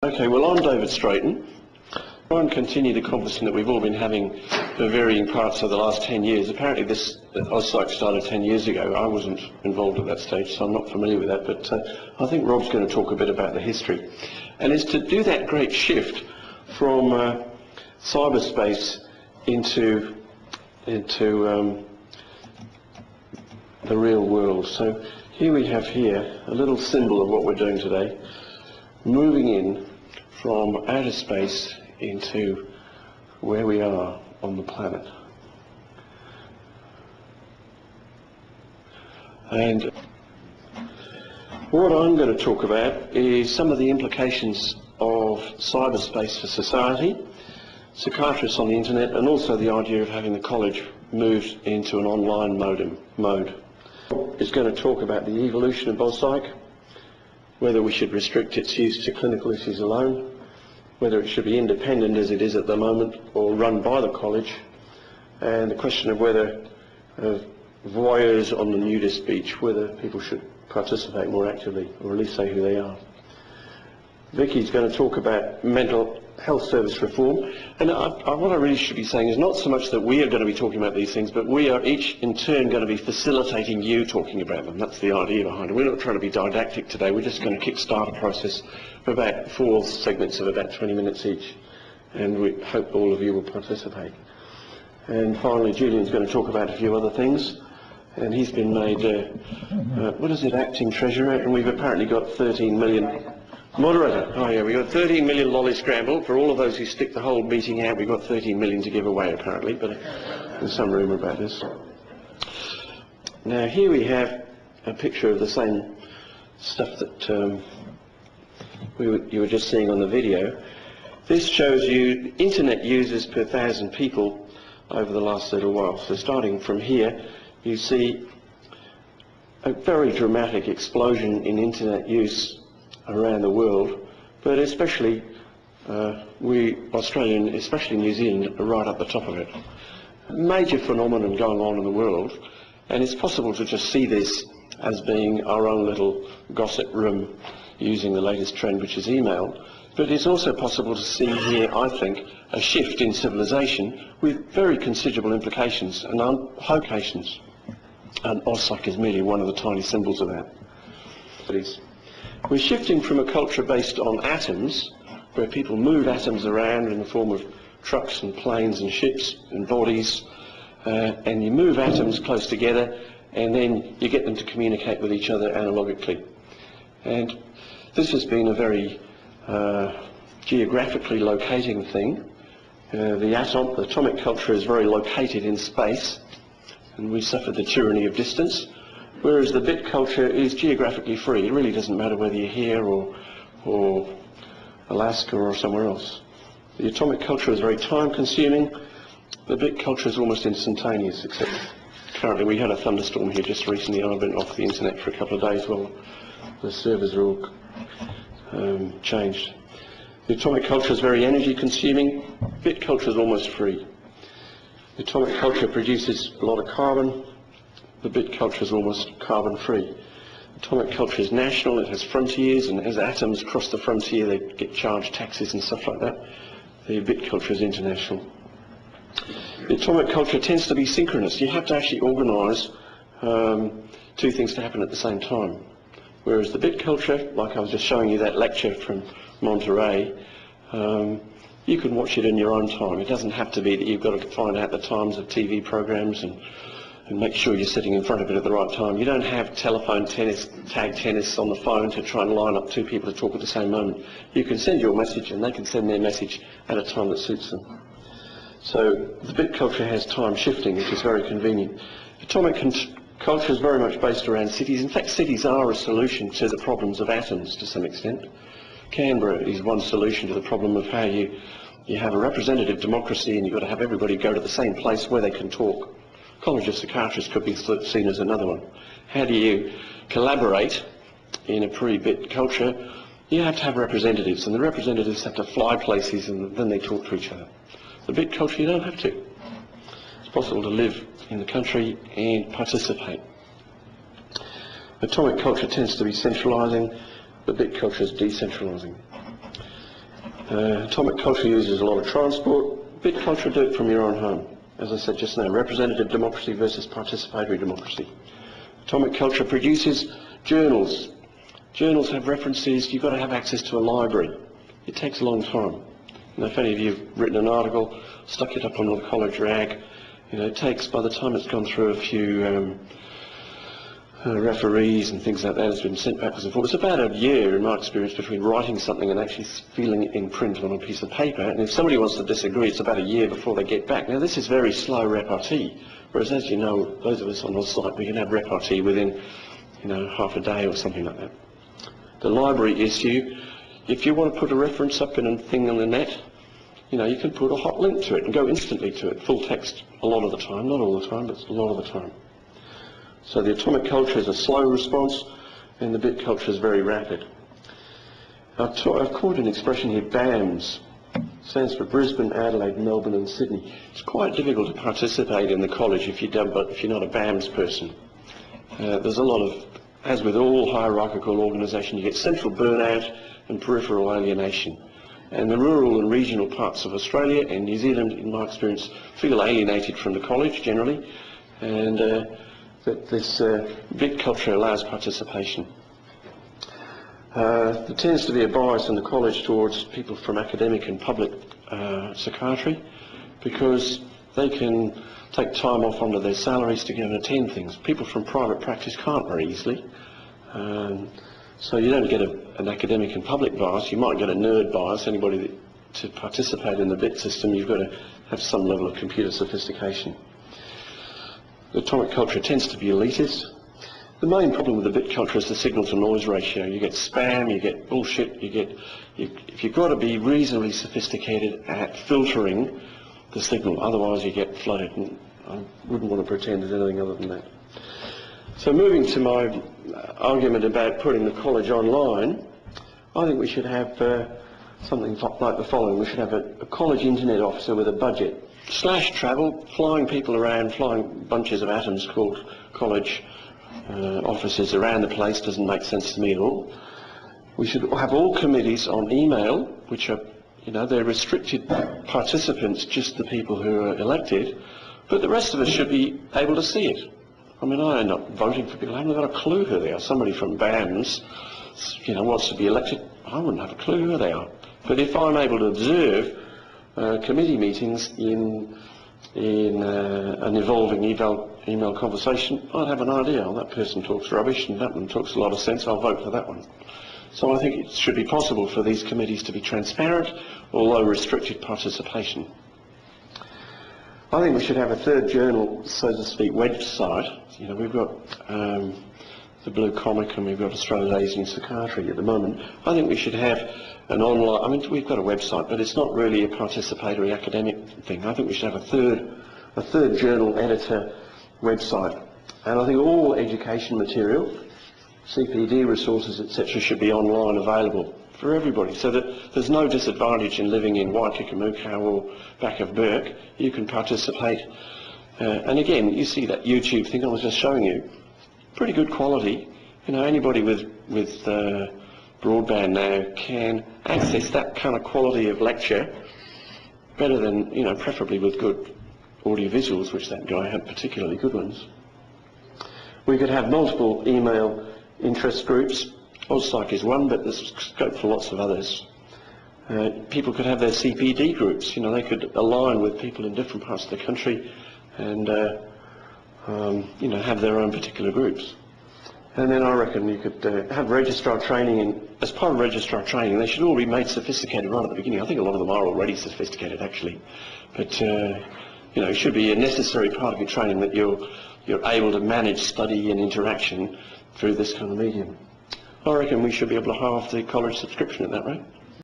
Okay, well, I'm David Straighton. I want to continue the conversation that we've all been having for varying parts of the last 10 years. Apparently this AusPsych started 10 years ago. I wasn't involved at that stage, so I'm not familiar with that, but I think Rob's going to talk a bit about the history. And it's to do that great shift from cyberspace into the real world. So here we have here a little symbol of what we're doing today, moving in from outer space into where we are on the planet. And what I'm going to talk about is some of the implications of cyberspace for society, psychiatrists on the internet, and also the idea of having the college moved into an online mode. It's going to talk about the evolution of AusPsych, whether we should restrict its use to clinical issues alone, whether it should be independent as it is at the moment or run by the college, and the question of whether voyeurs on the nudist beach, whether people should participate more actively or at least say who they are. Vicky's going to talk about mental health service reform, and what I really should be saying is not so much that we are going to be talking about these things, but we are each in turn going to be facilitating you talking about them. That's the idea behind it. We're not trying to be didactic today, we're just going to kick-start a process for about 4 segments of about 20 minutes each, and we hope all of you will participate. And finally Julian's going to talk about a few other things, and he's been made, acting treasurer, and we've apparently got 13 million... Moderator. Oh yeah, we've got 13 million lolly scramble. For all of those who stick the whole meeting out, we've got 13 million to give away apparently, but there's some rumour about this. Now here we have a picture of the same stuff that you were just seeing on the video. This shows you internet users per 1,000 people over the last little while. So starting from here, you see a very dramatic explosion in internet use around the world, but especially we Australian, especially New Zealand, are right up the top of it. Major phenomenon going on in the world, and it's possible to just see this as being our own little gossip room using the latest trend, which is email, but it's also possible to see here, I think, a shift in civilization with very considerable implications and implications, and AusPsych is merely one of the tiny symbols of that. We're shifting from a culture based on atoms, where people move atoms around in the form of trucks and planes and ships and bodies, and you move atoms close together and then you get them to communicate with each other analogically. And this has been a very geographically locating thing. The atomic culture is very located in space, and we suffered the tyranny of distance. Whereas the bit culture is geographically free. It really doesn't matter whether you're here or Alaska or somewhere else. The atomic culture is very time consuming. The bit culture is almost instantaneous, except currently we had a thunderstorm here just recently and I've been off the internet for a couple of days while the servers are all changed. The atomic culture is very energy consuming. Bit culture is almost free. The atomic culture produces a lot of carbon. The bit culture is almost carbon-free. Atomic culture is national, it has frontiers, and as atoms cross the frontier they get charged taxes and stuff like that. The bit culture is international. The atomic culture tends to be synchronous. You have to actually organise 2 things to happen at the same time. Whereas the bit culture, like I was just showing you that lecture from Monterey, you can watch it in your own time. It doesn't have to be that you've got to find out the times of TV programmes and make sure you're sitting in front of it at the right time. You don't have telephone tennis, tag tennis on the phone to try and line up 2 people to talk at the same moment. You can send your message and they can send their message at a time that suits them. So the bit culture has time shifting, which is very convenient. Atomic culture is very much based around cities. In fact, cities are a solution to the problems of atoms to some extent. Canberra is one solution to the problem of how you have a representative democracy and you've got to have everybody go to the same place where they can talk. College of Psychiatrists could be seen as another one. How do you collaborate in a pre-bit culture? You have to have representatives, and the representatives have to fly places and then they talk to each other. The bit culture, you don't have to. It's possible to live in the country and participate. Atomic culture tends to be centralising, the bit culture is decentralising. Atomic culture uses a lot of transport. Bit culture, do it from your own home. As I said just now, representative democracy versus participatory democracy. Atomic culture produces journals. Journals have references. You've got to have access to a library. It takes a long time. You know, if any of you have written an article, stuck it up on the college rag, it takes, by the time it's gone through a few referees and things like that, it's been sent backwards and forwards. It's about a year, in my experience, between writing something and actually feeling it in print on a piece of paper. And if somebody wants to disagree, it's about a year before they get back. Now, this is very slow repartee, whereas, as you know, those of us on the site, we can have repartee within, half a day or something like that. The library issue, if you want to put a reference up in a thing on the net, you can put a hot link to it and go instantly to it, full text, a lot of the time, not all the time, but a lot of the time. So the atomic culture is a slow response, and the bit culture is very rapid. I've caught an expression here, BAMS. Stands for Brisbane, Adelaide, Melbourne and Sydney. It's quite difficult to participate in the college if you're not a BAMS person. There's a lot of, as with all hierarchical organisation, you get central burnout and peripheral alienation. And the rural and regional parts of Australia and New Zealand, in my experience, feel alienated from the college generally, and that this bit culture allows participation. There tends to be a bias in the college towards people from academic and public psychiatry, because they can take time off under their salaries to go and attend things. People from private practice can't very easily. So you don't get an academic and public bias. You might get a nerd bias. Anybody to participate in the bit system, you've got to have some level of computer sophistication. The atomic culture tends to be elitist. The main problem with the bit culture is the signal to noise ratio. You get spam, you get bullshit, if you've got to be reasonably sophisticated at filtering the signal, otherwise you get flooded, and I wouldn't want to pretend there's anything other than that. So moving to my argument about putting the college online, I think we should have something like the following. We should have a college internet officer with a budget, / travel, flying people around, flying bunches of atoms called college officers around the place doesn't make sense to me at all. We should have all committees on email, which are, they're restricted participants, just the people who are elected, but the rest of us should be able to see it. I mean, I end up voting for people. I haven't got a clue who they are. Somebody from BAMS, wants to be elected. I wouldn't have a clue who they are. But if I'm able to observe committee meetings in an evolving email conversation, I'd have an idea. Oh, that person talks rubbish and that one talks a lot of sense. I'll vote for that one. So I think it should be possible for these committees to be transparent, although restricted participation. I think we should have a third journal, so to speak, website. We've got the Blue Comic and we've got Australia's Asian Psychiatry at the moment. I think we should have an online, we've got a website, but it's not really a participatory academic thing. I think we should have a third journal editor website. And I think all education material, CPD resources, etc., should be online available for everybody, so that there's no disadvantage in living in Waikakamukau or back of Burke. You can participate. And again, you see that YouTube thing I was just showing you, pretty good quality. Anybody with broadband now can access that kind of quality of lecture better than, preferably with good audio visuals, which that guy had particularly good ones. We could have multiple email interest groups. AusPsych is one, but there's scope for lots of others. People could have their CPD groups. They could align with people in different parts of the country and, have their own particular groups. And then I reckon you could have registrar training, and as part of registrar training, they should all be made sophisticated right at the beginning. I think a lot of them are already sophisticated, actually. But, it should be a necessary part of your training that you're able to manage study and interaction through this kind of medium. I reckon we should be able to halve the college subscription at that rate.